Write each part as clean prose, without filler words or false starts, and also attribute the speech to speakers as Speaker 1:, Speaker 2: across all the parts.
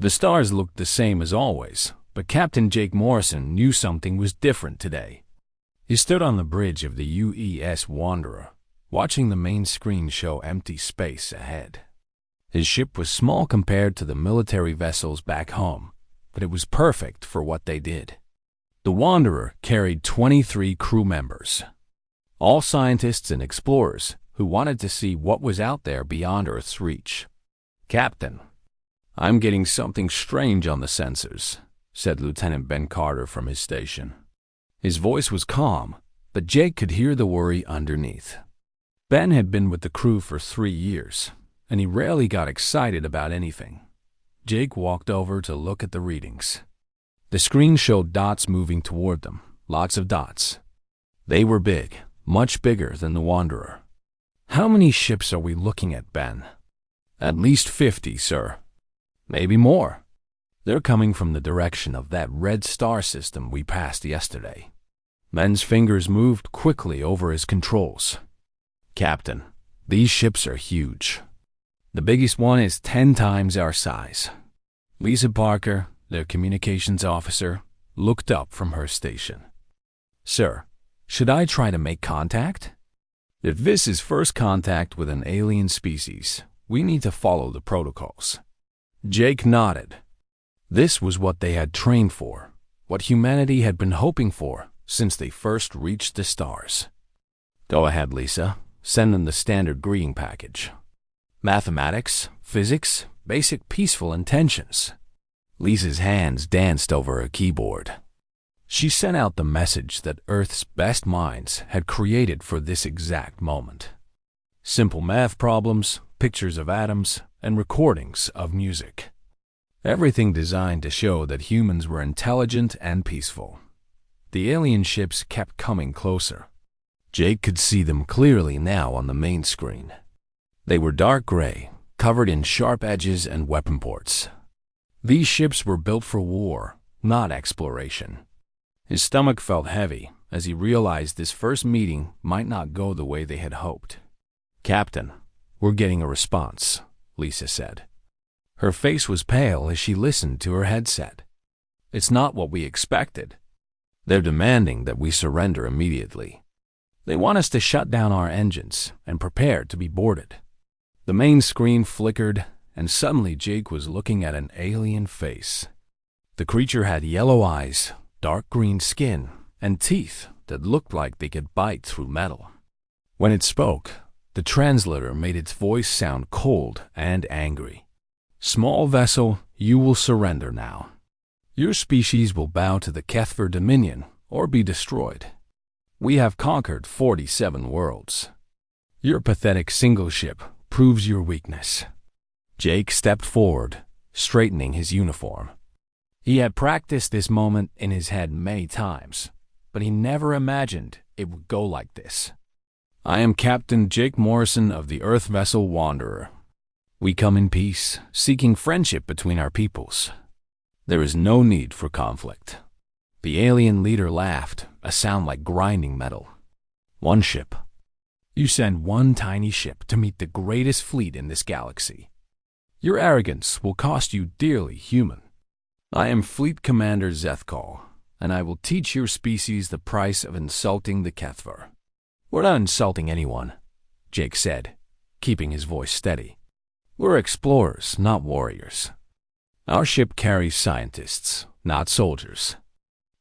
Speaker 1: The stars looked the same as always, but Captain Jake Morrison knew something was different today. He stood on the bridge of the UES Wanderer, watching the main screen show empty space ahead. His ship was small compared to the military vessels back home, but it was perfect for what they did. The Wanderer carried 23 crew members, all scientists and explorers who wanted to see what was out there beyond Earth's reach. "Captain, I'm getting something strange on the sensors," said Lieutenant Ben Carter from his station. His voice was calm, but Jake could hear the worry underneath. Ben had been with the crew for 3 years, and he rarely got excited about anything. Jake walked over to look at the readings. The screen showed dots moving toward them, lots of dots. They were big, much bigger than the Wanderer. "How many ships are we looking at, Ben?" "At least 50, sir. Maybe more. They're coming from the direction of that red star system we passed yesterday." Ben's fingers moved quickly over his controls. "Captain, these ships are huge. The biggest one is 10 times our size." Lisa Parker, their communications officer, looked up from her station. "Sir, should I try to make contact?" "If this is first contact with an alien species, we need to follow the protocols." Jake nodded. This was what they had trained for, what humanity had been hoping for since they first reached the stars. "Go ahead, Lisa. Send them the standard greeting package. Mathematics, physics, basic peaceful intentions." Lisa's hands danced over a keyboard. She sent out the message that Earth's best minds had created for this exact moment. Simple math problems, pictures of atoms, and recordings of music. Everything designed to show that humans were intelligent and peaceful. The alien ships kept coming closer. Jake could see them clearly now on the main screen. They were dark gray, covered in sharp edges and weapon ports. These ships were built for war, not exploration. His stomach felt heavy as he realized this first meeting might not go the way they had hoped. "Captain, we're getting a response," Lisa said. Her face was pale as she listened to her headset. "It's not what we expected. They're demanding that we surrender immediately. They want us to shut down our engines and prepare to be boarded." The main screen flickered, and suddenly Jake was looking at an alien face. The creature had yellow eyes, dark green skin, and teeth that looked like they could bite through metal. When it spoke, the translator made its voice sound cold and angry. "Small vessel, you will surrender now. Your species will bow to the Kethver Dominion or be destroyed. We have conquered 47 worlds. Your pathetic single ship proves your weakness." Jake stepped forward, straightening his uniform. He had practiced this moment in his head many times, but he never imagined it would go like this. "I am Captain Jake Morrison of the Earth vessel Wanderer. We come in peace, seeking friendship between our peoples. There is no need for conflict." The alien leader laughed, a sound like grinding metal. "One ship. You send one tiny ship to meet the greatest fleet in this galaxy. Your arrogance will cost you dearly, human. I am Fleet Commander Zethkal, and I will teach your species the price of insulting the Kethver." "We're not insulting anyone," Jake said, keeping his voice steady. "We're explorers, not warriors. Our ship carries scientists, not soldiers.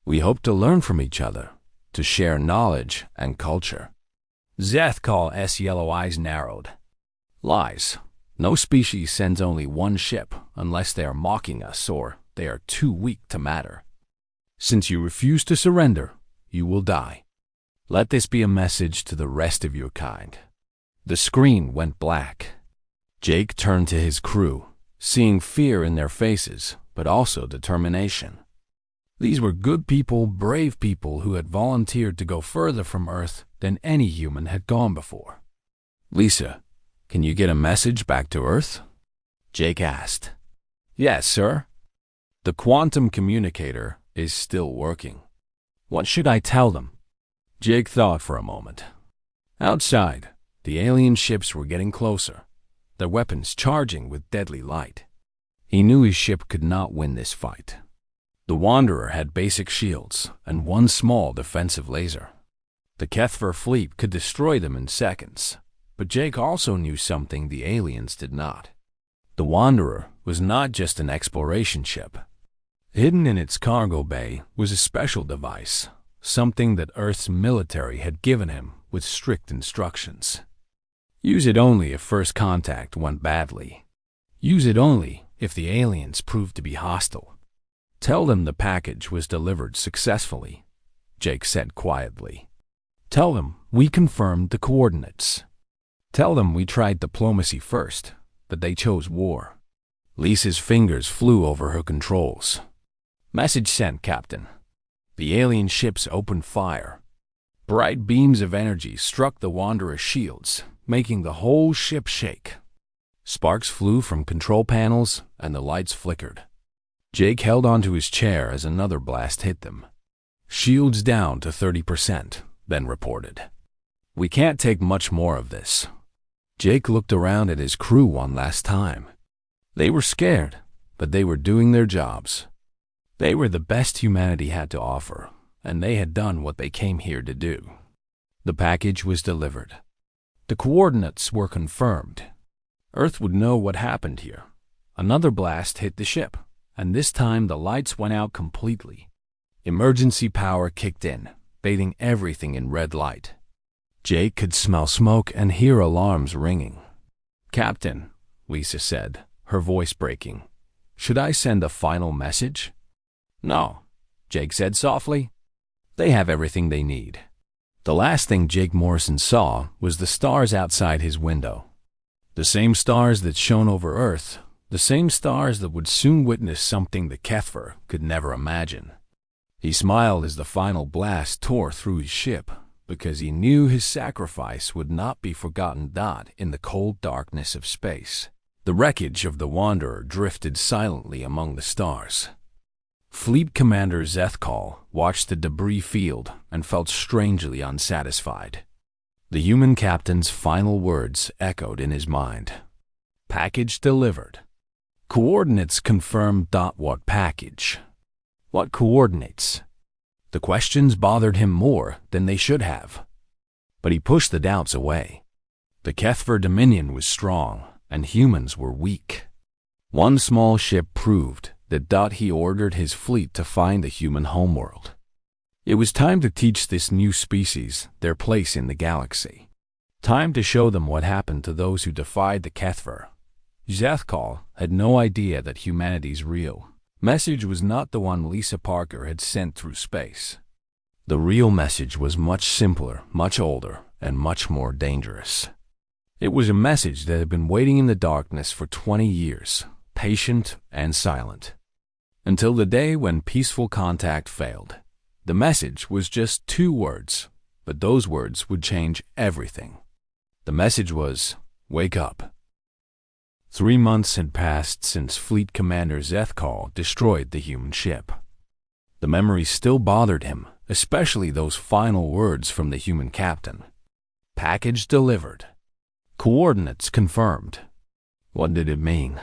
Speaker 1: We hope to learn from each other, to share knowledge and culture." Zethkal's yellow eyes narrowed. "Lies. No species sends only one ship unless they are mocking us or they are too weak to matter. Since you refuse to surrender, you will die. Let this be a message to the rest of your kind." The screen went black. Jake turned to his crew, seeing fear in their faces, but also determination. These were good people, brave people who had volunteered to go further from Earth than any human had gone before. "Lisa, can you get a message back to Earth?" Jake asked. "Yes, sir. The quantum communicator is still working." "What should I tell them?" Jake thought for a moment. Outside, the alien ships were getting closer, their weapons charging with deadly light. He knew his ship could not win this fight. The Wanderer had basic shields and one small defensive laser. The Kethver fleet could destroy them in seconds, but Jake also knew something the aliens did not. The Wanderer was not just an exploration ship. Hidden in its cargo bay was a special device, something that Earth's military had given him with strict instructions. Use it only if first contact went badly. Use it only if the aliens proved to be hostile. Tell them the package was delivered successfully, Jake said quietly. Tell them we confirmed the coordinates. Tell them we tried diplomacy first, but they chose war. Lisa's fingers flew over her controls. Message sent, Captain. The alien ships opened fire. Bright beams of energy struck the Wanderer's shields, making the whole ship shake. Sparks flew from control panels and the lights flickered. Jake held onto his chair as another blast hit them. Shields down to 30%, then reported. We can't take much more of this. Jake looked around at his crew one last time. They were scared, but they were doing their jobs. They were the best humanity had to offer, and they had done what they came here to do. The package was delivered. The coordinates were confirmed. Earth would know what happened here. Another blast hit the ship, and this time the lights went out completely. Emergency power kicked in, bathing everything in red light. Jake could smell smoke and hear alarms ringing. Captain, Lisa said, her voice breaking. Should I send a final message? No, Jake said softly. They have everything they need. The last thing Jake Morrison saw was the stars outside his window. The same stars that shone over Earth, the same stars that would soon witness something the Kethver could never imagine. He smiled as the final blast tore through his ship, because he knew his sacrifice would not be forgotten in the cold darkness of space. The wreckage of the Wanderer drifted silently among the stars. Fleet Commander Zethkal watched the debris field and felt strangely unsatisfied. The human captain's final words echoed in his mind. Package delivered. Coordinates confirmed. What package? What coordinates? The questions bothered him more than they should have. But he pushed the doubts away. The Kethver Dominion was strong, and humans were weak. One small ship proved that he ordered his fleet to find the human homeworld. It was time to teach this new species their place in the galaxy. Time to show them what happened to those who defied the Kethver. Zethkal had no idea that humanity's real message was not the one Lisa Parker had sent through space. The real message was much simpler, much older, and much more dangerous. It was a message that had been waiting in the darkness for 20 years, patient and silent. Until the day when peaceful contact failed. The message was just 2 words, but those words would change everything. The message was, wake up. 3 months had passed since Fleet Commander Zethkal destroyed the human ship. The memory still bothered him, especially those final words from the human captain. Package delivered. Coordinates confirmed. What did it mean?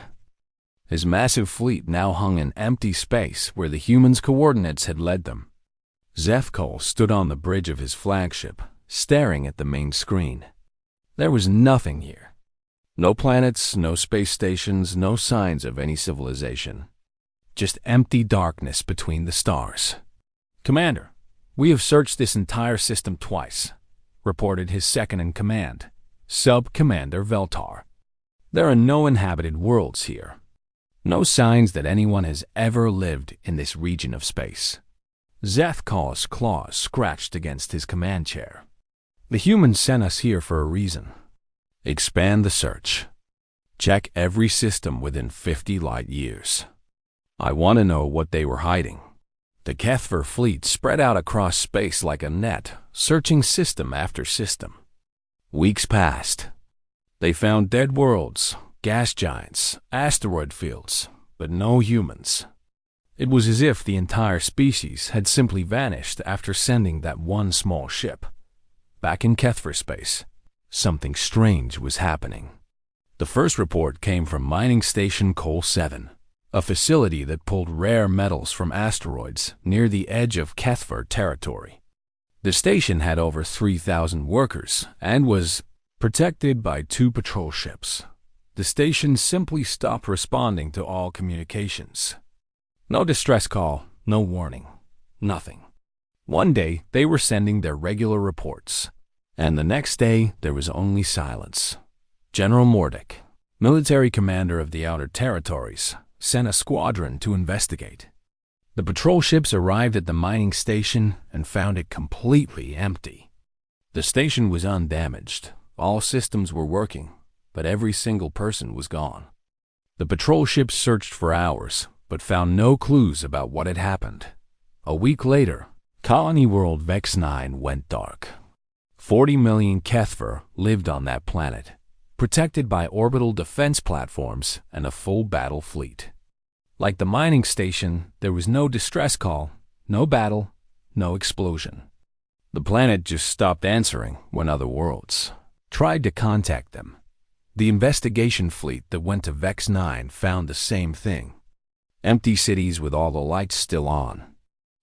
Speaker 1: His massive fleet now hung in empty space where the humans' coordinates had led them. Zethkal stood on the bridge of his flagship, staring at the main screen. There was nothing here. No planets, no space stations, no signs of any civilization. Just empty darkness between the stars. Commander, we have searched this entire system twice, reported his second-in-command, Sub-Commander Veltar. There are no inhabited worlds here. No signs that anyone has ever lived in this region of space. Zethkal's claws scratched against his command chair. The humans sent us here for a reason. Expand the search. Check every system within 50 light years. I want to know what they were hiding. The Kethver fleet spread out across space like a net, searching system after system. Weeks passed. They found dead worlds, gas giants, asteroid fields, but no humans. It was as if the entire species had simply vanished after sending that one small ship. Back in Kethver space, something strange was happening. The first report came from Mining Station Col 7. a facility that pulled rare metals from asteroids near the edge of Kethver territory. The station had over 3,000 workers and was protected by 2 patrol ships. The station simply stopped responding to all communications. No distress call, no warning, nothing. One day, they were sending their regular reports, and the next day, there was only silence. General Mordic, military commander of the Outer Territories, sent a squadron to investigate. The patrol ships arrived at the mining station and found it completely empty. The station was undamaged, all systems were working, but every single person was gone. The patrol ships searched for hours, but found no clues about what had happened. A week later, colony world Vex 9 went dark. 40 million Kethver lived on that planet, protected by orbital defense platforms and a full battle fleet. Like the mining station, there was no distress call, no battle, no explosion. The planet just stopped answering when other worlds tried to contact them. The investigation fleet that went to Vex 9 found the same thing. Empty cities with all the lights still on.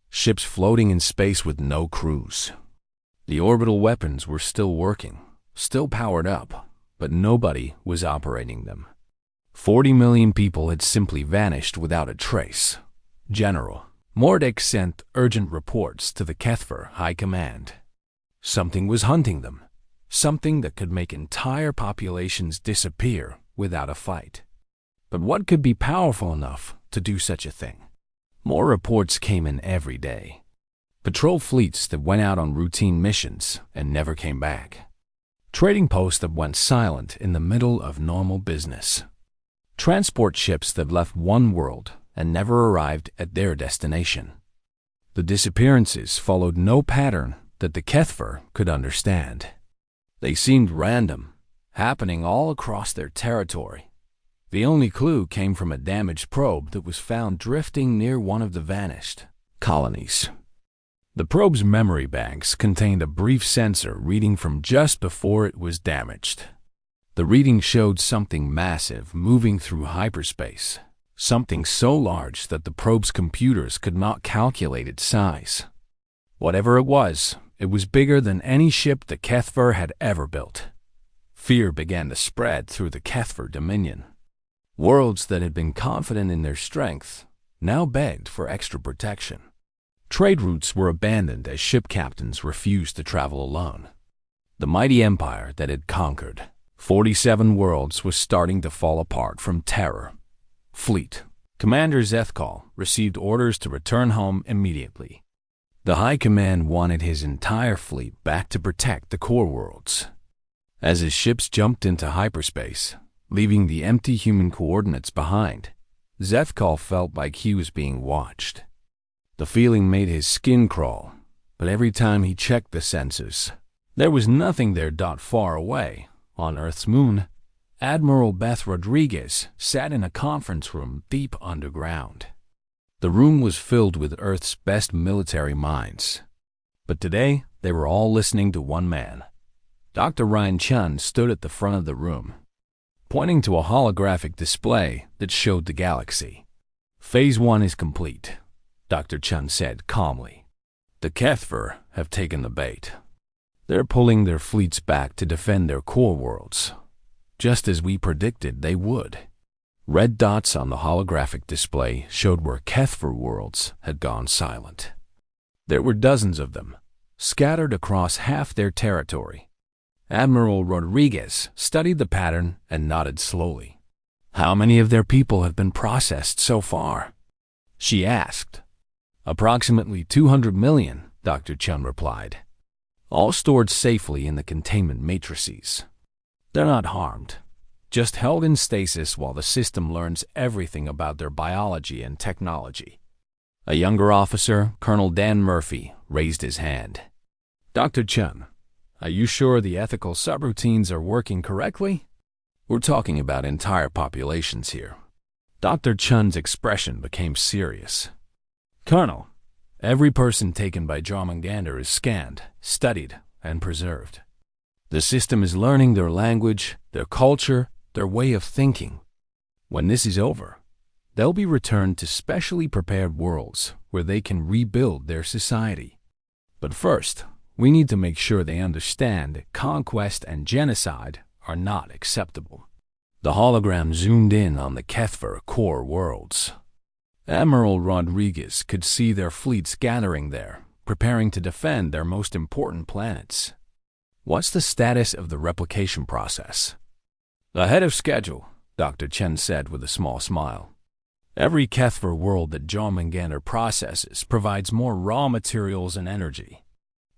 Speaker 1: Ships floating in space with no crews. The orbital weapons were still working, still powered up, but nobody was operating them. 40 million people had simply vanished without a trace. General Mordic sent urgent reports to the Kethver High Command. Something was hunting them, something that could make entire populations disappear without a fight. But what could be powerful enough to do such a thing? More reports came in every day. Patrol fleets that went out on routine missions and never came back. Trading posts that went silent in the middle of normal business. Transport ships that left one world and never arrived at their destination. The disappearances followed no pattern that the Kethver could understand. They seemed random, happening all across their territory. The only clue came from a damaged probe that was found drifting near one of the vanished colonies. The probe's memory banks contained a brief sensor reading from just before it was damaged. The reading showed something massive moving through hyperspace, something so large that the probe's computers could not calculate its size. Whatever it was bigger than any ship the Kethver had ever built. Fear began to spread through the Kethver dominion. Worlds that had been confident in their strength now begged for extra protection. Trade routes were abandoned as ship captains refused to travel alone. The mighty empire that had conquered 47 worlds was starting to fall apart from terror. Fleet Commander Zethkal received orders to return home immediately. The High Command wanted his entire fleet back to protect the core worlds. As his ships jumped into hyperspace, leaving the empty human coordinates behind, Zethkal felt like he was being watched. The feeling made his skin crawl, but every time he checked the sensors, there was nothing there. Far away, on Earth's moon, Admiral Beth Rodriguez sat in a conference room deep underground. The room was filled with Earth's best military minds. But today, they were all listening to one man. Dr. Ryan Chun stood at the front of the room, pointing to a holographic display that showed the galaxy. Phase 1 is complete, Dr. Chun said calmly. The Kethver have taken the bait. They're pulling their fleets back to defend their core worlds, just as we predicted they would. Red dots on the holographic display showed where Kethver worlds had gone silent. There were dozens of them, scattered across half their territory. Admiral Rodriguez studied the pattern and nodded slowly. How many of their people have been processed so far? She asked. Approximately 200 million, Dr. Chun replied. All stored safely in the containment matrices. They're not harmed, just held in stasis while the system learns everything about their biology and technology. A younger officer, Colonel Dan Murphy, raised his hand. Dr. Chun, are you sure the ethical subroutines are working correctly? We're talking about entire populations here. Dr. Chun's expression became serious. Colonel, every person taken by Jörmungandr is scanned, studied, and preserved. The system is learning their language, their culture, their way of thinking. When this is over, They'll be returned to specially prepared worlds where they can rebuild their society. But first, we need to make sure they understand that conquest and genocide are not acceptable. The hologram zoomed in on the Kethver core worlds. Admiral Rodriguez could see their fleets gathering there, preparing to defend their most important planets. What's the status of the replication process? Ahead of schedule, Dr. Chen said with a small smile. Every Kethver world that Jörmungandr processes provides more raw materials and energy.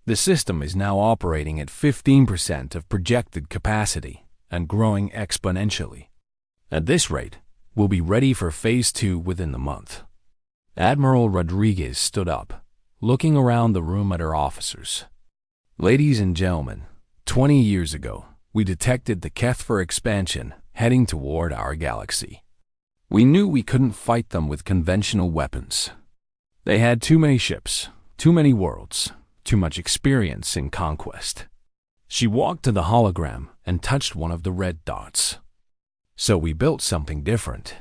Speaker 1: The system is now operating at 15% of projected capacity and growing exponentially. At this rate, we'll be ready for Phase 2 within the month. Admiral Rodriguez stood up, looking around the room at her officers. Ladies and gentlemen, 20 years ago, we detected the Kethver expansion heading toward our galaxy. We knew we couldn't fight them with conventional weapons. They had too many ships, too many worlds, too much experience in conquest. She walked to the hologram and touched one of the red dots. So we built something different.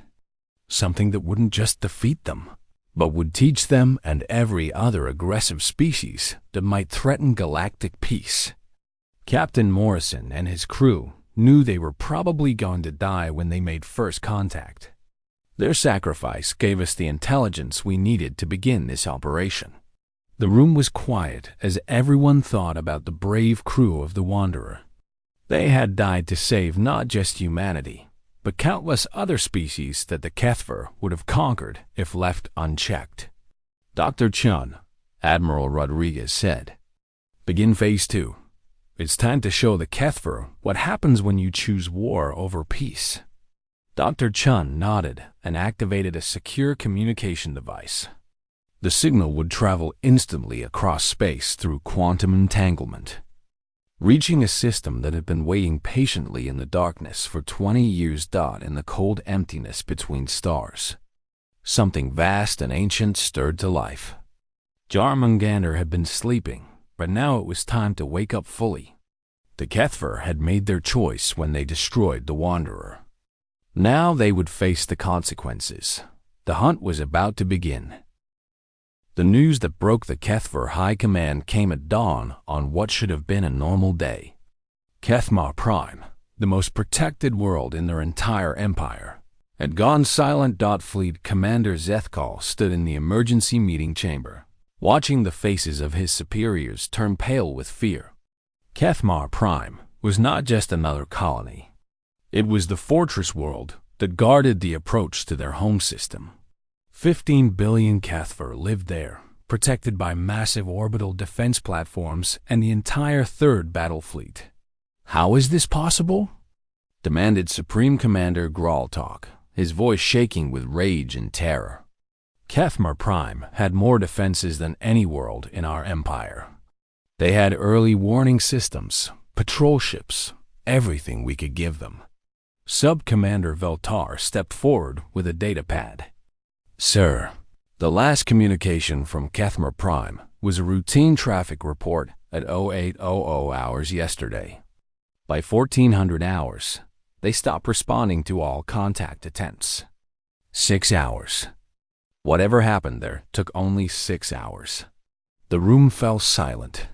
Speaker 1: Something that wouldn't just defeat them, but would teach them and every other aggressive species that might threaten galactic peace. Captain Morrison and his crew knew they were probably going to die when they made first contact. Their sacrifice gave us the intelligence we needed to begin this operation. The room was quiet as everyone thought about the brave crew of the Wanderer. They had died to save not just humanity, but countless other species that the Kethver would have conquered if left unchecked. Dr. Chen, Admiral Rodriguez said, "Begin Phase 2. It's time to show the Kethver what happens when you choose war over peace." Dr. Chen nodded and activated a secure communication device. The signal would travel instantly across space through quantum entanglement, reaching a system that had been waiting patiently in the darkness for 20 years. In the cold emptiness between stars, something vast and ancient stirred to life. Jörmungandr had been sleeping, but now it was time to wake up fully. The Kethver had made their choice when they destroyed the Wanderer. Now they would face the consequences. The hunt was about to begin. The news that broke the Kethver High Command came at dawn on what should have been a normal day. Kethmar Prime, the most protected world in their entire empire, had gone silent. Fleet Commander Zethkal stood in the emergency meeting chamber, watching the faces of his superiors turn pale with fear. Kethmar Prime was not just another colony. It was the fortress world that guarded the approach to their home system. 15 billion Kethver lived there, protected by massive orbital defense platforms and the entire Third Battle Fleet. "How is this possible?" demanded Supreme Commander Galactic, his voice shaking with rage and terror. Kethmar Prime had more defenses than any world in our empire. They had early warning systems, patrol ships, everything we could give them. Sub-Commander Veltar stepped forward with a data pad. "Sir, the last communication from Kethmar Prime was a routine traffic report at 0800 hours yesterday. By 1400 hours, they stopped responding to all contact attempts. 6 hours. Whatever happened there took only 6 hours." The room fell silent.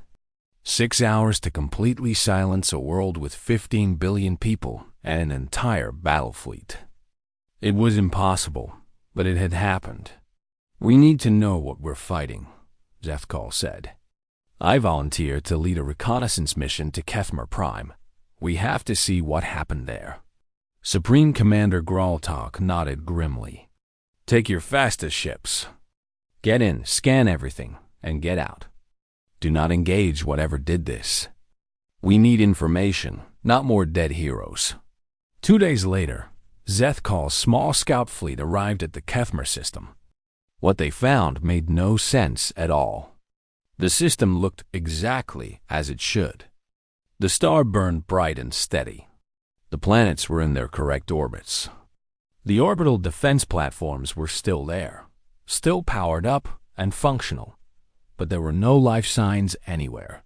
Speaker 1: 6 hours to completely silence a world with 15 billion people and an entire battle fleet. It was impossible, but it had happened. "We need to know what we're fighting," Zethkal said. "I volunteer to lead a reconnaissance mission to Kethmar Prime. We have to see what happened there." Supreme Commander Galactic nodded grimly. "Take your fastest ships. Get in, scan everything, and get out. Do not engage whatever did this. We need information, not more dead heroes." 2 days later, Zethkal's small scout fleet arrived at the Kethmar system. What they found made no sense at all. The system looked exactly as it should. The star burned bright and steady. The planets were in their correct orbits. The orbital defense platforms were still there, still powered up and functional, but there were no life signs anywhere.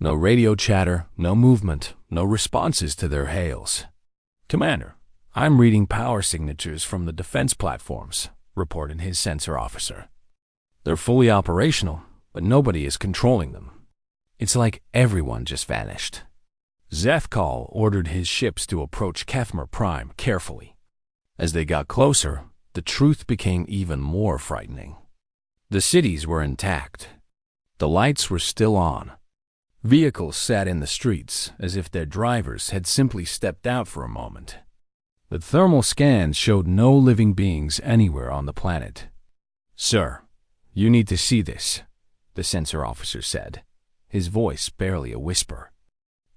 Speaker 1: No radio chatter, no movement, no responses to their hails. "Commander, I'm reading power signatures from the defense platforms, reported his sensor officer. They're fully operational, but nobody is controlling them. It's like everyone just vanished. Zethkal ordered his ships to approach Kethmer Prime carefully. As they got closer, the truth became even more frightening. The cities were intact. The lights were still on. Vehicles sat in the streets as if their drivers had simply stepped out for a moment. The thermal scans showed no living beings anywhere on the planet. "Sir, you need to see this," the sensor officer said, his voice barely a whisper.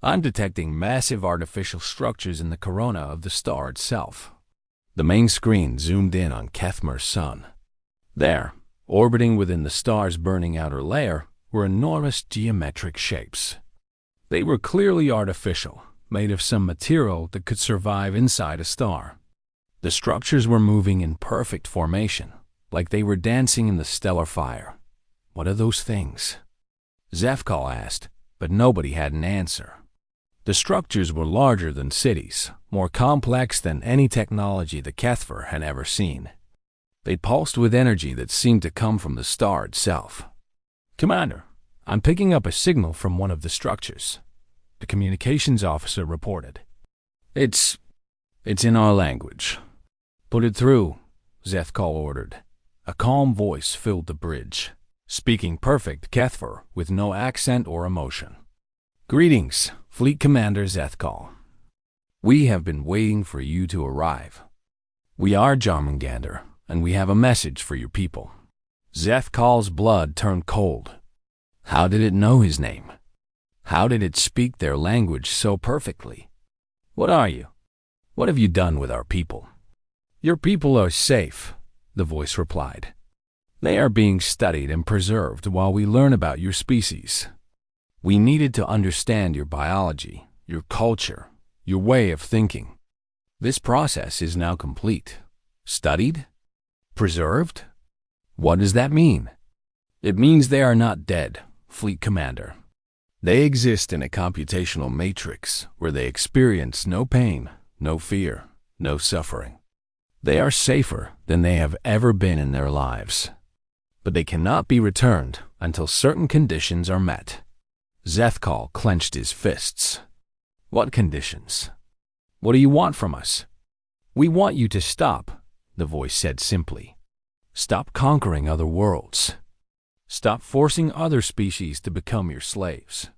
Speaker 1: "I'm detecting massive artificial structures in the corona of the star itself." The main screen zoomed in on Kethmer's sun. There, orbiting within the star's burning outer layer, were enormous geometric shapes. They were clearly artificial, made of some material that could survive inside a star. The structures were moving in perfect formation, like they were dancing in the stellar fire. "What are those things?" Zethkal asked, but nobody had an answer. The structures were larger than cities, more complex than any technology the Kethver had ever seen. They pulsed with energy that seemed to come from the star itself. "Commander, I'm picking up a signal from one of the structures," the communications officer reported. It's in our language." "Put it through," Zethkal ordered. A calm voice filled the bridge, speaking perfect Kethver with no accent or emotion. "Greetings, Fleet Commander Zethkal. We have been waiting for you to arrive. We are Jörmungandr, and we have a message for your people." Zethkal's blood turned cold. How did it know his name? How did it speak their language so perfectly? "What are you? What have you done with our people?" "Your people are safe," the voice replied. "They are being studied and preserved while we learn about your species. We needed to understand your biology, your culture, your way of thinking. This process is now complete." "Studied? Preserved? What does that mean?" "It means they are not dead, Fleet Commander. They exist in a computational matrix where they experience no pain, no fear, no suffering. They are safer than they have ever been in their lives. But they cannot be returned until certain conditions are met." Zethkal clenched his fists. "What conditions? What do you want from us?" "We want you to stop," the voice said simply. "Stop conquering other worlds. Stop forcing other species to become your slaves.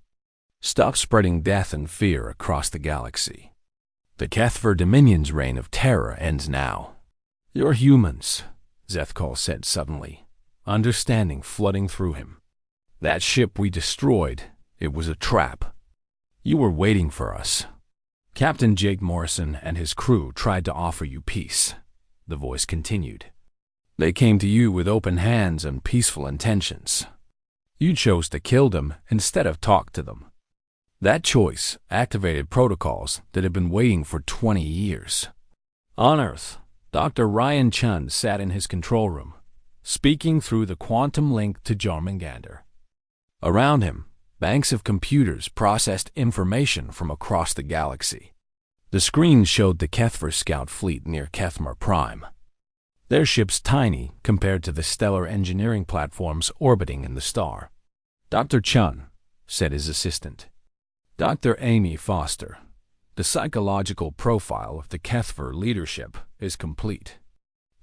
Speaker 1: Stop spreading death and fear across the galaxy. The Kethver Dominion's reign of terror ends now." "You're humans," Zethkal said suddenly, understanding flooding through him. "That ship we destroyed, it was a trap. You were waiting for us. Captain Jake Morrison and his crew tried to offer you peace," the voice continued. "They came to you with open hands and peaceful intentions. You chose to kill them instead of talk to them. That choice activated protocols that had been waiting for 20 years. On Earth, Dr. Ryan Chun sat in his control room, speaking through the quantum link to Jörmungandr. Around him, banks of computers processed information from across the galaxy. The screen showed the Kethver scout fleet near Kethmer Prime. Their ships tiny compared to the stellar engineering platforms orbiting in the star. "Dr. Chun," said his assistant. "Dr. Amy Foster, the psychological profile of the Kethver leadership is complete.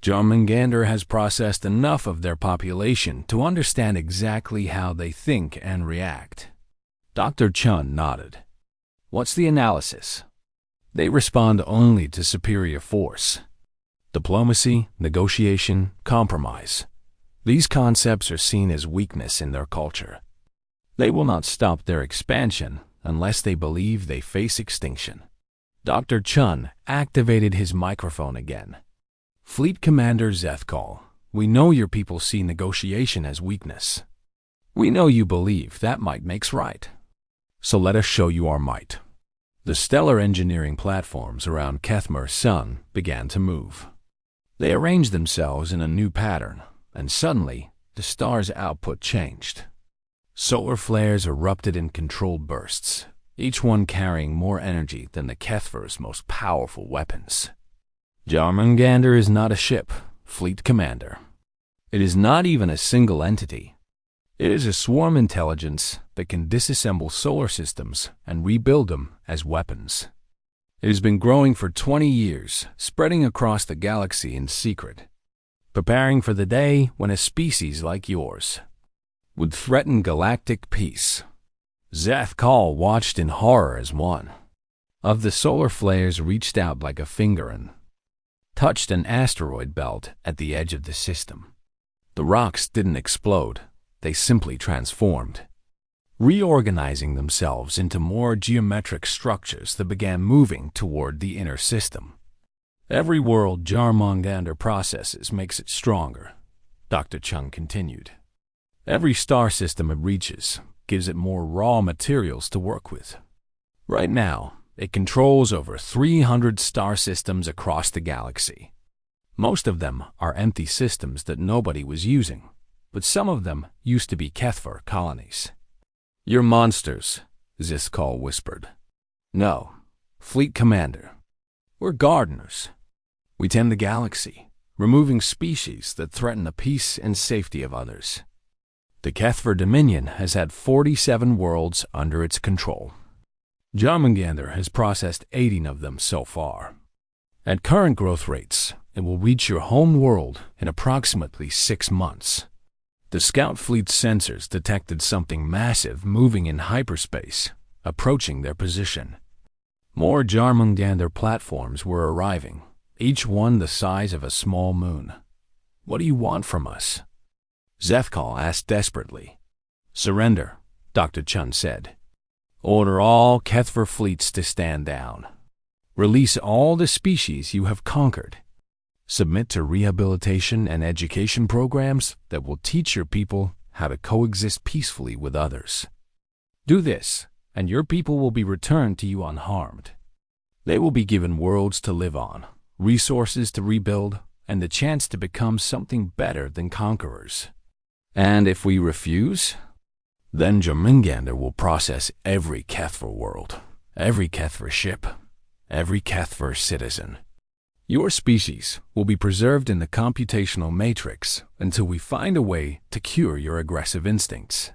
Speaker 1: Jörmungandr has processed enough of their population to understand exactly how they think and react." Dr. Chun nodded. "What's the analysis?" "They respond only to superior force. Diplomacy, negotiation, compromise. These concepts are seen as weakness in their culture. They will not stop their expansion unless they believe they face extinction." Dr. Chun activated his microphone again. "Fleet Commander Zethkal, we know your people see negotiation as weakness. We know you believe that might makes right. So let us show you our might." The stellar engineering platforms around Kethmer's sun began to move. They arranged themselves in a new pattern, and suddenly the star's output changed. Solar flares erupted in controlled bursts, each one carrying more energy than the Kethver's most powerful weapons. Jörmungandr is not a ship, fleet commander. It is not even a single entity. It is a swarm intelligence that can disassemble solar systems and rebuild them as weapons. It has been growing for 20 years, spreading across the galaxy in secret, preparing for the day when a species like yours would threaten galactic peace. Zethkal watched in horror as one of the solar flares reached out like a finger and touched an asteroid belt at the edge of the system. The rocks didn't explode, they simply transformed, reorganizing themselves into more geometric structures that began moving toward the inner system. Every world Jörmungandr processes makes it stronger, Dr. Chung continued. Every star system it reaches gives it more raw materials to work with. Right now, it controls over 300 star systems across the galaxy. Most of them are empty systems that nobody was using, but some of them used to be Kethver colonies. "You're monsters," Zithkal whispered. "No, Fleet Commander. We're gardeners. We tend the galaxy, removing species that threaten the peace and safety of others. The Kethver Dominion has had 47 worlds under its control. Jörmungandr has processed 18 of them so far. At current growth rates, it will reach your home world in approximately 6 months. The Scout Fleet's sensors detected something massive moving in hyperspace, approaching their position. More Jörmungandr platforms were arriving, each one the size of a small moon. What do you want from us?" Zethkal asked desperately. "Surrender," Dr. Chun said. "Order all Kethver fleets to stand down. Release all the species you have conquered. Submit to rehabilitation and education programs that will teach your people how to coexist peacefully with others. Do this, and your people will be returned to you unharmed. They will be given worlds to live on, resources to rebuild, and the chance to become something better than conquerors. And if we refuse, then Jörmungandr will process every Kethver world, every Kethver ship, every Kethver citizen. Your species will be preserved in the computational matrix until we find a way to cure your aggressive instincts.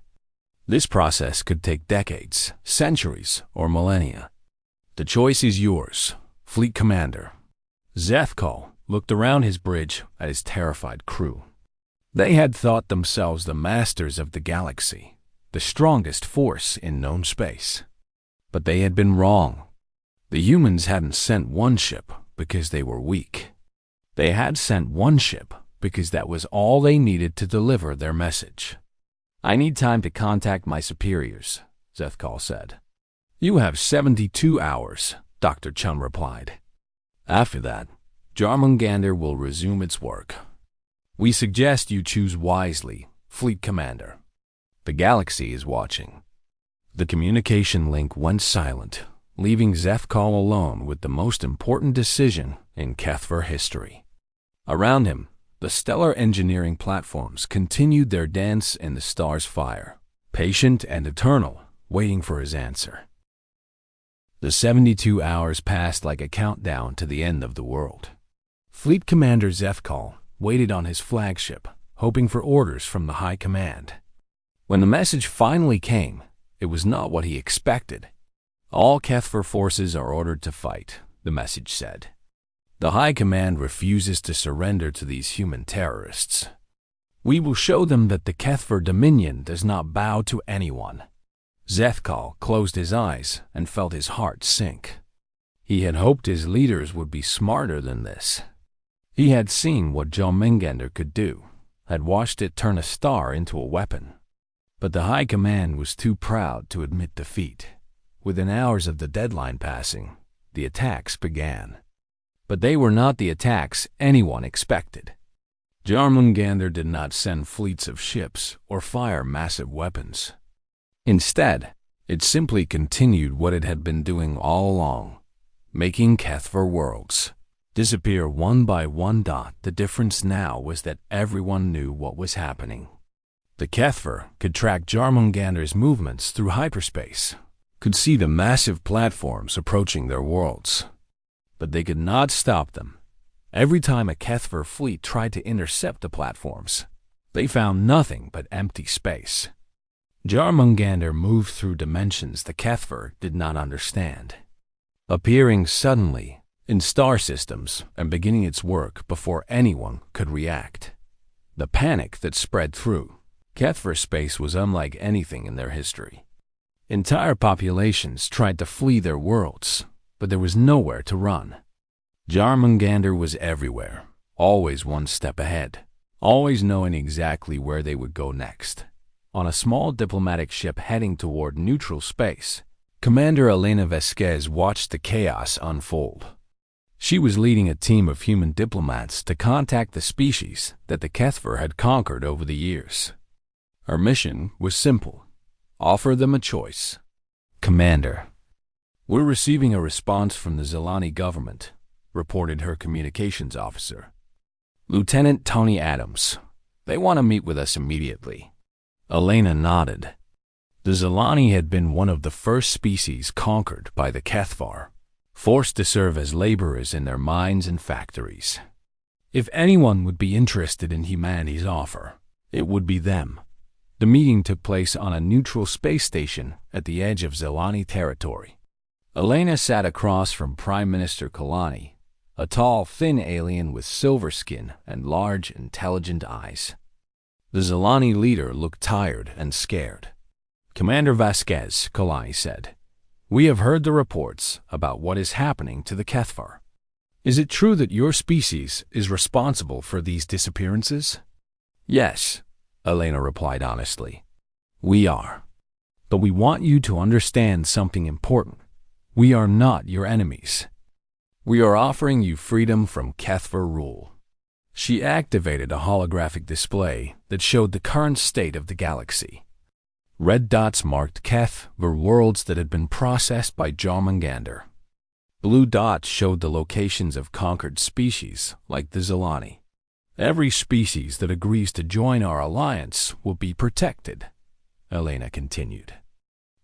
Speaker 1: This process could take decades, centuries, or millennia. The choice is yours, Fleet Commander." Zethkal looked around his bridge at his terrified crew. They had thought themselves the masters of the galaxy, the strongest force in known space. But they had been wrong. The humans hadn't sent one ship because they were weak. They had sent one ship because that was all they needed to deliver their message. "I need time to contact my superiors," Zethkal said. "You have 72 hours, Dr. Chun replied. "After that, Jörmungandr will resume its work. We suggest you choose wisely, Fleet Commander. The galaxy is watching." The communication link went silent, leaving Zethkal alone with the most important decision in Kethver history. Around him, the stellar engineering platforms continued their dance in the star's fire, patient and eternal, waiting for his answer. The 72 hours passed like a countdown to the end of the world. Fleet Commander Zethkal waited on his flagship, hoping for orders from the High Command. When the message finally came, it was not what he expected. "All Kethver forces are ordered to fight," the message said. "The High Command refuses to surrender to these human terrorists. We will show them that the Kethver Dominion does not bow to anyone." Zethkal closed his eyes and felt his heart sink. He had hoped his leaders would be smarter than this. He had seen what Jörmungandr could do, had watched it turn a star into a weapon. But the High Command was too proud to admit defeat. Within hours of the deadline passing, the attacks began. But they were not the attacks anyone expected. Jörmungandr did not send fleets of ships or fire massive weapons. Instead, it simply continued what it had been doing all along, making Kethver worlds disappear one by one. The difference now was that everyone knew what was happening. The Kethver could track Jörmungandr's movements through hyperspace, could see the massive platforms approaching their worlds. But they could not stop them. Every time a Kethver fleet tried to intercept the platforms, they found nothing but empty space. Jörmungandr moved through dimensions the Kethver did not understand, appearing suddenly in star systems and beginning its work before anyone could react. The panic that spread through Kethver space was unlike anything in their history. Entire populations tried to flee their worlds, but there was nowhere to run. Jörmungandr was everywhere, always one step ahead, always knowing exactly where they would go next. On a small diplomatic ship heading toward neutral space, Commander Elena Vasquez watched the chaos unfold. She was leading a team of human diplomats to contact the species that the Kethver had conquered over the years. Her mission was simple: offer them a choice. "Commander, we're receiving a response from the Zelani government," reported her communications officer. "Lieutenant Tony Adams. They want to meet with us immediately." Elena nodded. The Zelani had been one of the first species conquered by the Kethvar, forced to serve as laborers in their mines and factories. If anyone would be interested in humanity's offer, it would be them. The meeting took place on a neutral space station at the edge of Zelani territory. Elena sat across from Prime Minister Kalani, a tall, thin alien with silver skin and large, intelligent eyes. The Zelani leader looked tired and scared. "Commander Vasquez," Kalani said, "we have heard the reports about what is happening to the Kethvar. Is it true that your species is responsible for these disappearances?" "Yes," Elena replied honestly. "We are. But we want you to understand something important. We are not your enemies. We are offering you freedom from Kethver rule." She activated a holographic display that showed the current state of the galaxy. Red dots marked Kethver worlds that had been processed by Jörmungandr. Blue dots showed the locations of conquered species like the Zelani. "Every species that agrees to join our alliance will be protected," Elena continued.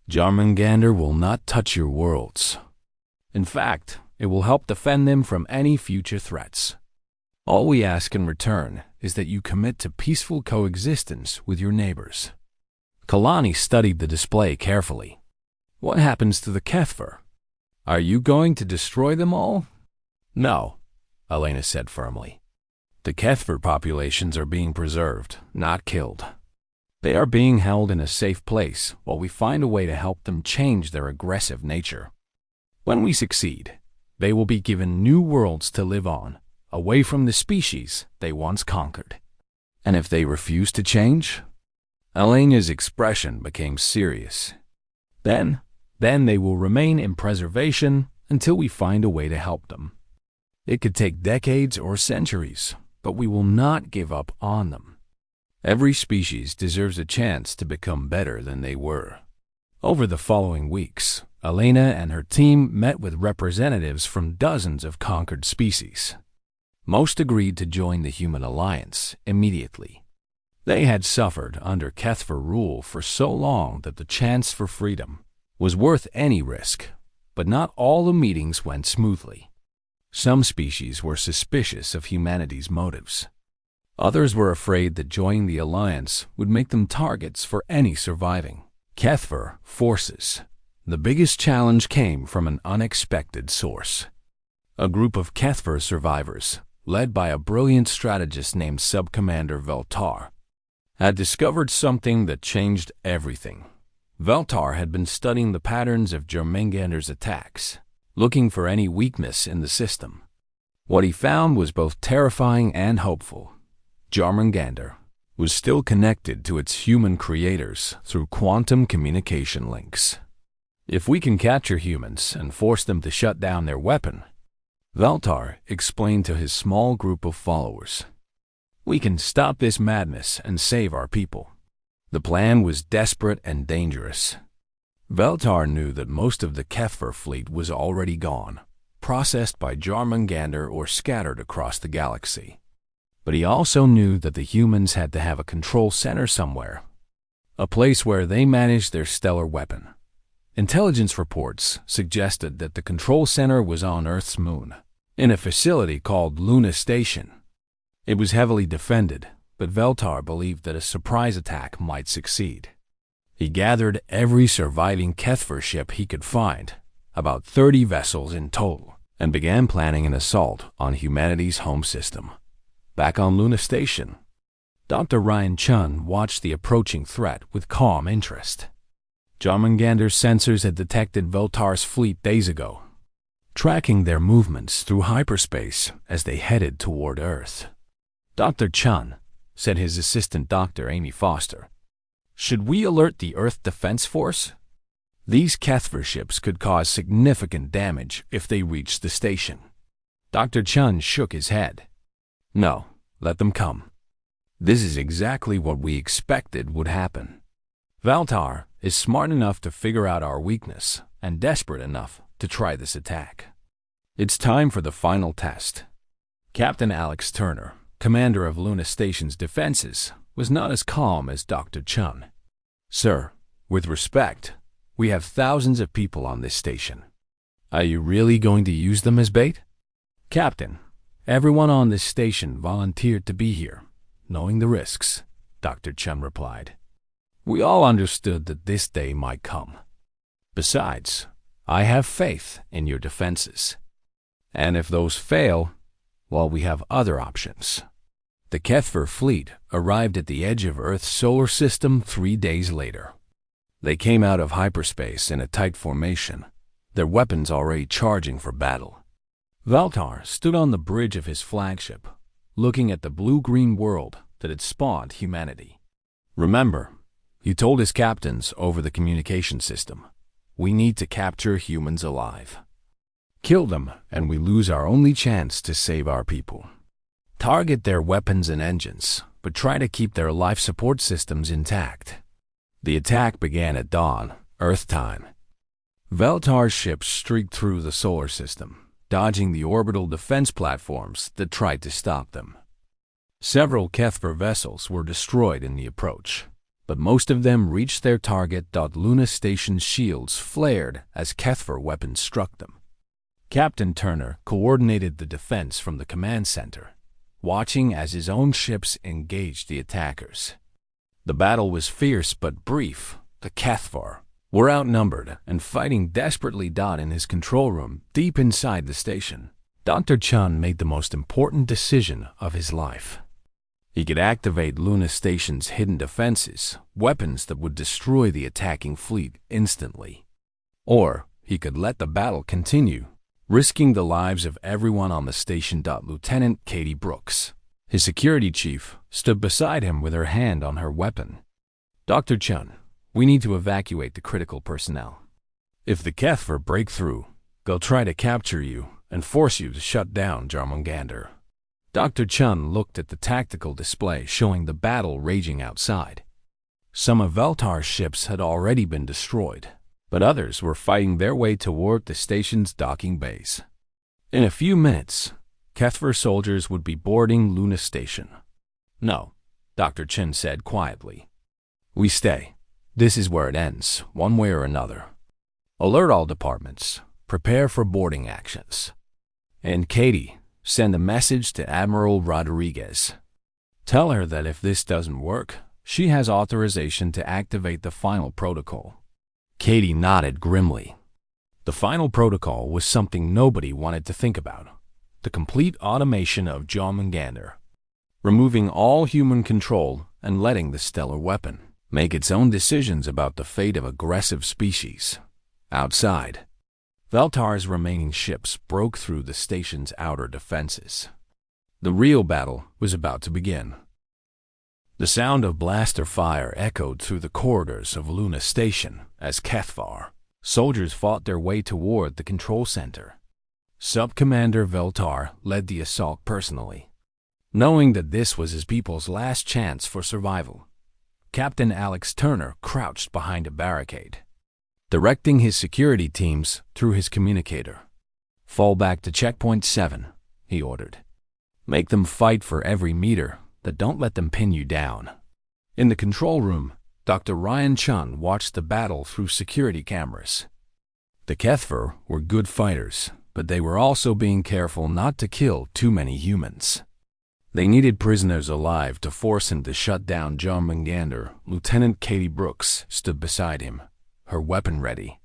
Speaker 1: "Jörmungandr will not touch your worlds. In fact, it will help defend them from any future threats. All we ask in return is that you commit to peaceful coexistence with your neighbors." Kalani studied the display carefully. "What happens to the Kethver? Are you going to destroy them all?" "No," Elena said firmly. "The Kethver populations are being preserved, not killed. They are being held in a safe place while we find a way to help them change their aggressive nature. When we succeed, they will be given new worlds to live on, away from the species they once conquered. And if they refuse to change?" Elena's expression became serious. Then they will remain in preservation until we find a way to help them. It could take decades or centuries, but we will not give up on them. Every species deserves a chance to become better than they were." Over the following weeks, Elena and her team met with representatives from dozens of conquered species. Most agreed to join the human alliance immediately. They had suffered under Kethver rule for so long that the chance for freedom was worth any risk, but not all the meetings went smoothly. Some species were suspicious of humanity's motives. Others were afraid that joining the alliance would make them targets for any surviving Kethver forces. The biggest challenge came from an unexpected source. A group of Kethver survivors, led by a brilliant strategist named Subcommander Veltar, had discovered something that changed everything. Veltar had been studying the patterns of Jörmungandr's attacks, looking for any weakness in the system. What he found was both terrifying and hopeful. Jörmungandr was still connected to its human creators through quantum communication links. "If we can capture humans and force them to shut down their weapon," Veltar explained to his small group of followers, "we can stop this madness and save our people." The plan was desperate and dangerous. Veltar knew that most of the Kethver fleet was already gone, processed by Jörmungandr or scattered across the galaxy. But he also knew that the humans had to have a control center somewhere, a place where they managed their stellar weapon. Intelligence reports suggested that the control center was on Earth's moon, in a facility called Luna Station. It was heavily defended, but Veltar believed that a surprise attack might succeed. He gathered every surviving Kethver ship he could find, about 30 vessels in total, and began planning an assault on humanity's home system. Back on Luna Station, Dr. Ryan Chun watched the approaching threat with calm interest. Jörmungandr's sensors had detected Veltar's fleet days ago, tracking their movements through hyperspace as they headed toward Earth. "Dr. Chun," said his assistant Dr. Amy Foster, "should we alert the Earth Defense Force? These Kethver ships could cause significant damage if they reached the station." Dr. Chun shook his head. "No, let them come. This is exactly what we expected would happen. Veltar is smart enough to figure out our weakness and desperate enough to try this attack. It's time for the final test." Captain Alex Turner, commander of Luna Station's defenses, was not as calm as Dr. Chun. "Sir, with respect, we have thousands of people on this station. Are you really going to use them as bait?" "Captain, everyone on this station volunteered to be here, knowing the risks," Dr. Chun replied. "We all understood that this day might come. Besides, I have faith in your defenses. And if those fail, well, we have other options." The Kethver fleet arrived at the edge of Earth's solar system 3 days later. They came out of hyperspace in a tight formation, their weapons already charging for battle. Veltar stood on the bridge of his flagship, looking at the blue-green world that had spawned humanity. "Remember," he told his captains over the communication system, "we need to capture humans alive. Kill them, and we lose our only chance to save our people. Target their weapons and engines, but try to keep their life support systems intact." The attack began at dawn, Earth time. Veltar's ships streaked through the solar system, dodging the orbital defense platforms that tried to stop them. Several Kethver vessels were destroyed in the approach, but most of them reached their target. Luna Station's shields flared as Kethver weapons struck them. Captain Turner coordinated the defense from the command center, watching as his own ships engaged the attackers. The battle was fierce but brief. The Kethver were outnumbered and fighting desperately. In his control room, deep inside the station, Dr. Chun made the most important decision of his life. He could activate Luna Station's hidden defenses, weapons that would destroy the attacking fleet instantly. Or he could let the battle continue, risking the lives of everyone on the station. Lieutenant Katie Brooks, his security chief, stood beside him with her hand on her weapon. "Dr. Chun, we need to evacuate the critical personnel. If the Kethver break through, they'll try to capture you and force you to shut down Jörmungandr." Dr. Chun looked at the tactical display showing the battle raging outside. Some of Veltar's ships had already been destroyed, but others were fighting their way toward the station's docking bays. In a few minutes, Kethver soldiers would be boarding Luna Station. "No," Dr. Chun said quietly. "We stay. This is where it ends, one way or another. Alert all departments. Prepare for boarding actions. And Katie, send a message to Admiral Rodriguez. Tell her that if this doesn't work, she has authorization to activate the final protocol." Katie nodded grimly. The final protocol was something nobody wanted to think about. The complete automation of Jörmungandr, removing all human control and letting the stellar weapon make its own decisions about the fate of aggressive species. Outside, Veltar's remaining ships broke through the station's outer defenses. The real battle was about to begin. The sound of blaster fire echoed through the corridors of Luna Station as Kethver soldiers fought their way toward the control center. Sub-Commander Veltar led the assault personally. Knowing that this was his people's last chance for survival, Captain Alex Turner crouched behind a barricade, directing his security teams through his communicator. "Fall back to checkpoint 7, he ordered. "Make them fight for every meter, but don't let them pin you down." In the control room, Dr. Ryan Chun watched the battle through security cameras. The Kethver were good fighters, but they were also being careful not to kill too many humans. They needed prisoners alive to force him to shut down Jörmungandr. Lieutenant Katie Brooks stood beside him, her weapon ready.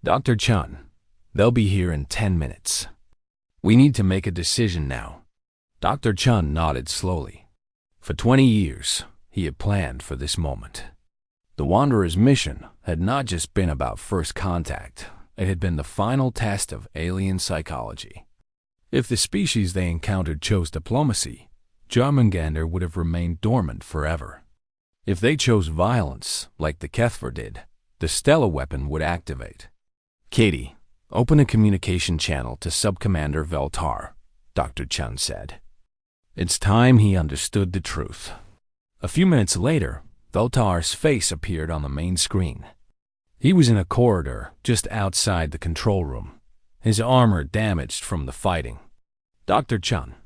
Speaker 1: "Dr. Chun, they'll be here in 10 minutes. We need to make a decision now." Dr. Chun nodded slowly. For 20 years, he had planned for this moment. The Wanderer's mission had not just been about first contact, it had been the final test of alien psychology. If the species they encountered chose diplomacy, Jörmungandr would have remained dormant forever. If they chose violence, like the Kethver did, the Stella weapon would activate. "Katie, open a communication channel to Sub-Commander Veltar," Dr. Chun said. It's time he understood the truth. A few minutes later, Veltar's face appeared on the main screen. He was in a corridor just outside the control room, his armor damaged from the fighting. "Dr. Chun,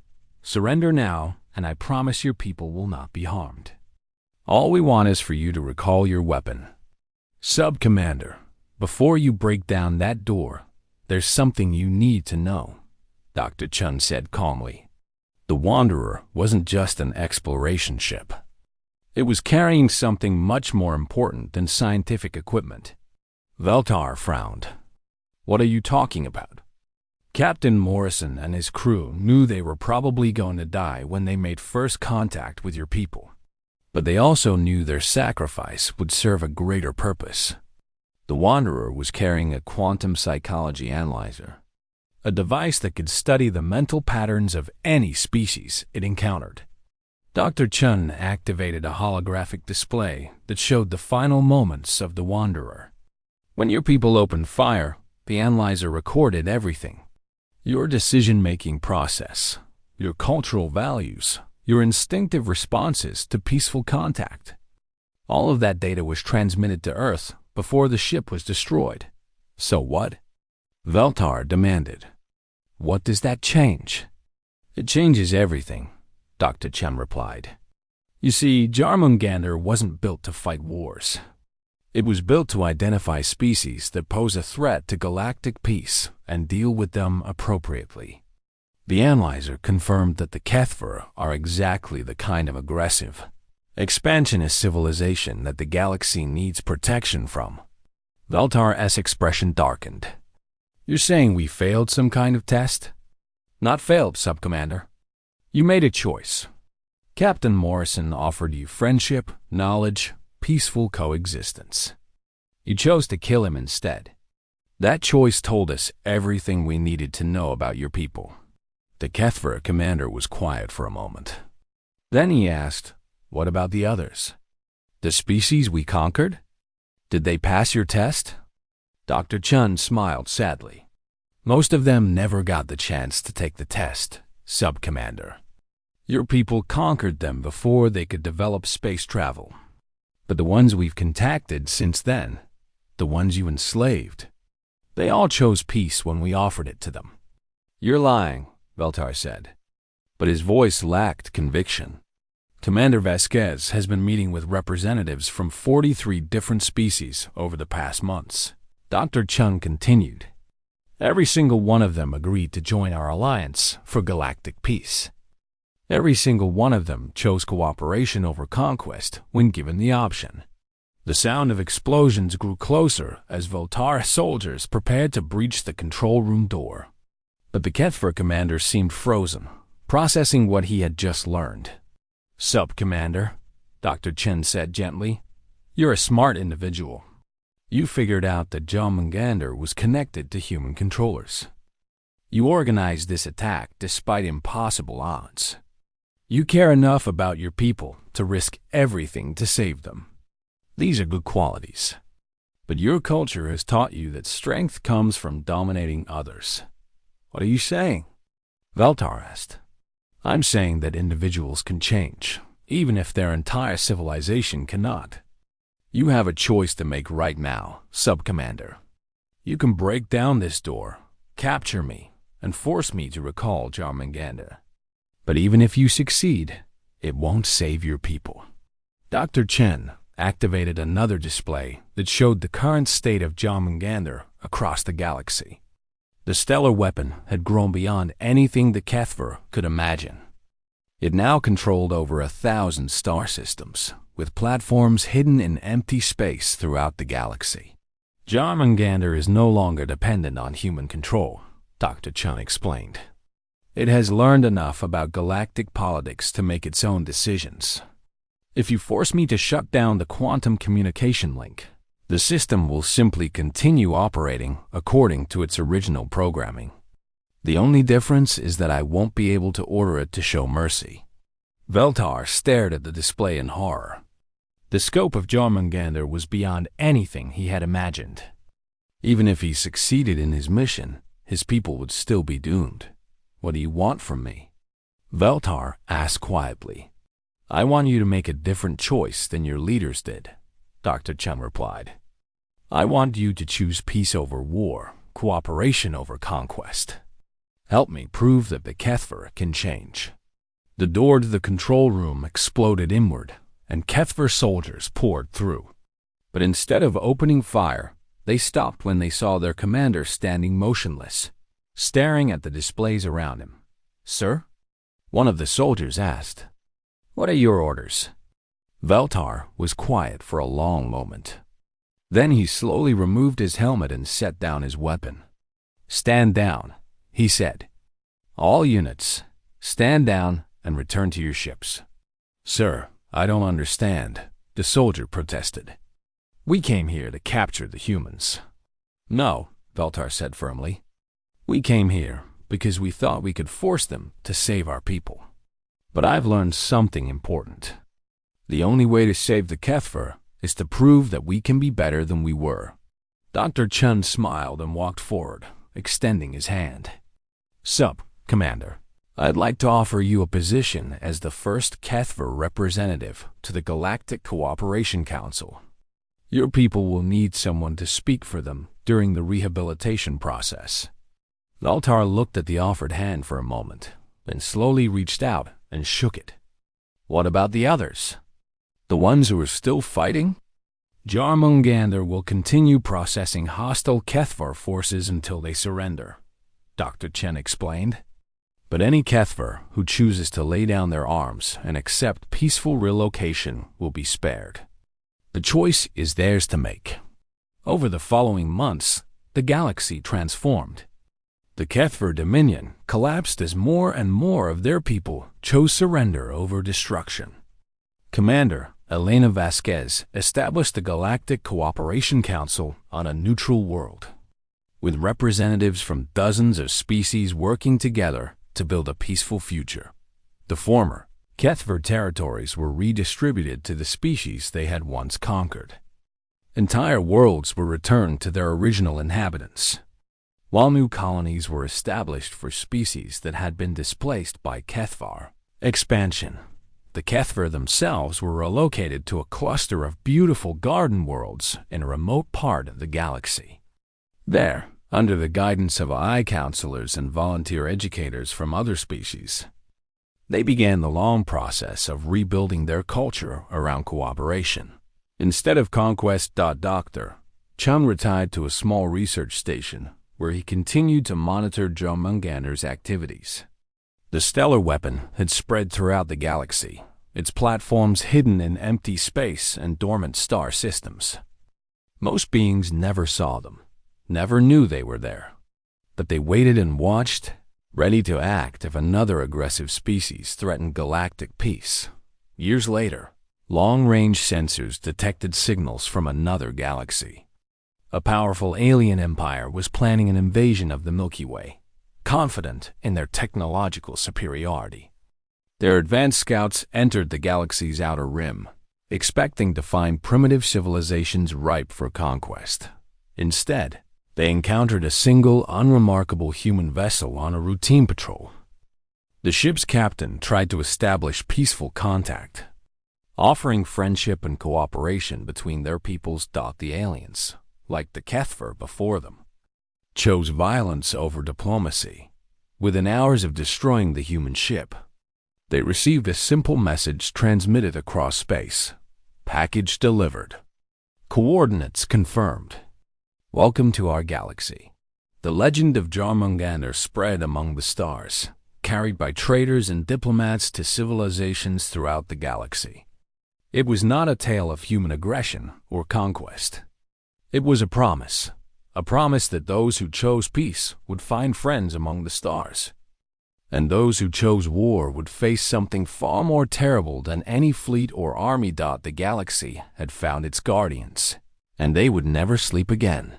Speaker 1: surrender now, and I promise your people will not be harmed. All we want is for you to recall your weapon." "Sub-Commander, before you break down that door, there's something you need to know," Dr. Chun said calmly. The Wanderer wasn't just an exploration ship. It was carrying something much more important than scientific equipment. Veltar frowned. "What are you talking about?" "Captain Morrison and his crew knew they were probably going to die when they made first contact with your people. But they also knew their sacrifice would serve a greater purpose." The Wanderer was carrying a quantum psychology analyzer, a device that could study the mental patterns of any species it encountered. Dr. Chun activated a holographic display that showed the final moments of the Wanderer. "When your people opened fire, the analyzer recorded everything. Your decision-making process, your cultural values, your instinctive responses to peaceful contact. All of that data was transmitted to Earth before the ship was destroyed. So what?" Veltar demanded. "What does that change?" "It changes everything," Dr. Chun replied. "You see, Jörmungandr wasn't built to fight wars. It was built to identify species that pose a threat to galactic peace and deal with them appropriately. The analyzer confirmed that the Kethver are exactly the kind of aggressive, expansionist civilization that the galaxy needs protection from." Veltar's expression darkened. "You're saying we failed some kind of test?" "Not failed, Sub-Commander. You made a choice. Captain Morrison offered you friendship, knowledge, peaceful coexistence. You chose to kill him instead. That choice told us everything we needed to know about your people." The Kethver commander was quiet for a moment. Then he asked, "What about the others? The species we conquered? Did they pass your test?" Dr. Chun smiled sadly. "Most of them never got the chance to take the test, Sub-Commander. Your people conquered them before they could develop space travel. But the ones we've contacted since then, the ones you enslaved, they all chose peace when we offered it to them." "You're lying," Veltar said. But his voice lacked conviction. "Commander Vasquez has been meeting with representatives from 43 different species over the past months." Dr. Chun continued. "Every single one of them agreed to join our alliance for galactic peace. Every single one of them chose cooperation over conquest when given the option." The sound of explosions grew closer as Veltar soldiers prepared to breach the control room door. But the Kethver commander seemed frozen, processing what he had just learned. "Sub-Commander," Dr. Chen said gently, "you're a smart individual. You figured out that Jörmungandr was connected to human controllers. You organized this attack despite impossible odds. You care enough about your people to risk everything to save them. These are good qualities. But your culture has taught you that strength comes from dominating others." "What are you saying?" Veltar asked. "I'm saying that individuals can change, even if their entire civilization cannot. You have a choice to make right now, Sub-Commander. You can break down this door, capture me, and force me to recall Jörmungandr. But even if you succeed, it won't save your people." Dr. Chen activated another display that showed the current state of Jörmungandr across the galaxy. The stellar weapon had grown beyond anything the Kethver could imagine. It now controlled over 1,000 star systems, with platforms hidden in empty space throughout the galaxy. Jörmungandr is no longer dependent on human control, Dr. Chun explained. It has learned enough about galactic politics to make its own decisions. If you force me to shut down the quantum communication link, the system will simply continue operating according to its original programming. The only difference is that I won't be able to order it to show mercy. Veltar stared at the display in horror. The scope of Jörmungandr was beyond anything he had imagined. Even if he succeeded in his mission, his people would still be doomed. What do you want from me? Veltar asked quietly. I want you to make a different choice than your leaders did, Dr. Chun replied. I want you to choose peace over war, cooperation over conquest. Help me prove that the Kethver can change. The door to the control room exploded inward, and Kethver soldiers poured through. But instead of opening fire, they stopped when they saw their commander standing motionless, staring at the displays around him. Sir? One of the soldiers asked. What are your orders? Veltar was quiet for a long moment. Then he slowly removed his helmet and set down his weapon. Stand down, he said. All units, stand down and return to your ships. Sir, I don't understand, the soldier protested. We came here to capture the humans. No, Veltar said firmly. We came here because we thought we could force them to save our people. But I've learned something important. The only way to save the Kethver is to prove that we can be better than we were. Dr. Chun smiled and walked forward, extending his hand. Sup, Commander. I'd like to offer you a position as the first Kethver representative to the Galactic Cooperation Council. Your people will need someone to speak for them during the rehabilitation process. Veltar looked at the offered hand for a moment, then slowly reached out and shook it. What about the others? The ones who are still fighting? Jörmungandr will continue processing hostile Kethver forces until they surrender, Dr. Chen explained. But any Kethver who chooses to lay down their arms and accept peaceful relocation will be spared. The choice is theirs to make. Over the following months, the galaxy transformed. The Kethver Dominion collapsed as more and more of their people chose surrender over destruction. Commander Elena Vasquez established the Galactic Cooperation Council on a neutral world, with representatives from dozens of species working together to build a peaceful future. The former Kethver territories were redistributed to the species they had once conquered. Entire worlds were returned to their original inhabitants, while new colonies were established for species that had been displaced by Kethvar expansion. The Kethver themselves were relocated to a cluster of beautiful garden worlds in a remote part of the galaxy. There, under the guidance of AI counselors and volunteer educators from other species, they began the long process of rebuilding their culture around cooperation. Instead of conquest, Dr. Chun retired to a small research station where he continued to monitor Jörmungandr's activities. The stellar weapon had spread throughout the galaxy, its platforms hidden in empty space and dormant star systems. Most beings never saw them, never knew they were there, but they waited and watched, ready to act if another aggressive species threatened galactic peace. Years later, long-range sensors detected signals from another galaxy. A powerful alien empire was planning an invasion of the Milky Way, confident in their technological superiority. Their advanced scouts entered the galaxy's outer rim, expecting to find primitive civilizations ripe for conquest. Instead, they encountered a single, unremarkable human vessel on a routine patrol. The ship's captain tried to establish peaceful contact, offering friendship and cooperation between their peoples. The aliens, like the Kethver before them, chose violence over diplomacy. Within hours of destroying the human ship, they received a simple message transmitted across space. Package delivered. Coordinates confirmed. Welcome to our galaxy. The legend of Jörmungandr spread among the stars, carried by traders and diplomats to civilizations throughout the galaxy. It was not a tale of human aggression or conquest. It was a promise that those who chose peace would find friends among the stars, and those who chose war would face something far more terrible than any fleet or army. The galaxy had found its guardians, and they would never sleep again.